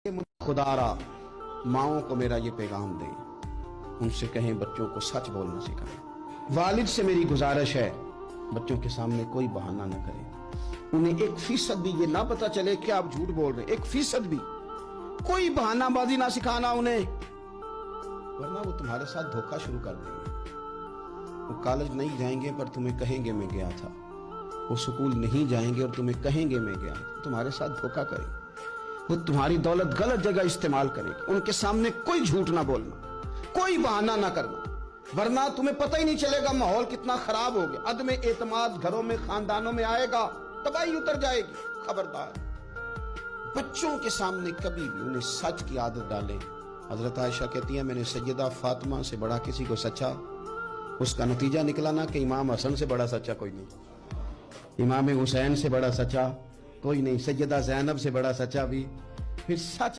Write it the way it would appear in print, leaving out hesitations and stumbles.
खुदारा माओं को मेरा ये पैगाम दें, उनसे कहें बच्चों को सच बोलना सिखाएं। वालिद से मेरी गुजारिश है, बच्चों के सामने कोई बहाना न करें। उन्हें 1% भी ये ना पता चले कि आप झूठ बोल रहे हैं, 1% भी कोई बहानाबाजी ना सिखाना उन्हें, वरना वो तुम्हारे साथ धोखा शुरू कर देंगे। वो कॉलेज नहीं जाएंगे पर तुम्हें कहेंगे मैं गया था, वो स्कूल नहीं जाएंगे और तुम्हें कहेंगे मैं गया था, तुम्हारे साथ धोखा करेंगे। वो तुम्हारी दौलत गलत जगह इस्तेमाल करेंगे। उनके सामने कोई झूठ ना बोलना, कोई बहाना ना करना, वरना तुम्हें पता ही नहीं चलेगा माहौल कितना खराब हो गया। अदम एतमाद घरों में, खानदानों में आएगा, तबाही उतर जाएगी। खबरदार, बच्चों के सामने कभी भी उन्हें सच की आदत डालें। हजरत आयशा कहती है, मैंने सैयदा फातिमा से बड़ा किसी को सच्चा, उसका नतीजा निकला ना कि इमाम हसन से बड़ा सच्चा कोई नहीं, इमाम हुसैन से बड़ा सच्चा कोई नहीं, सैयदा ज़ैनब से बड़ा सच्चा भी। फिर सच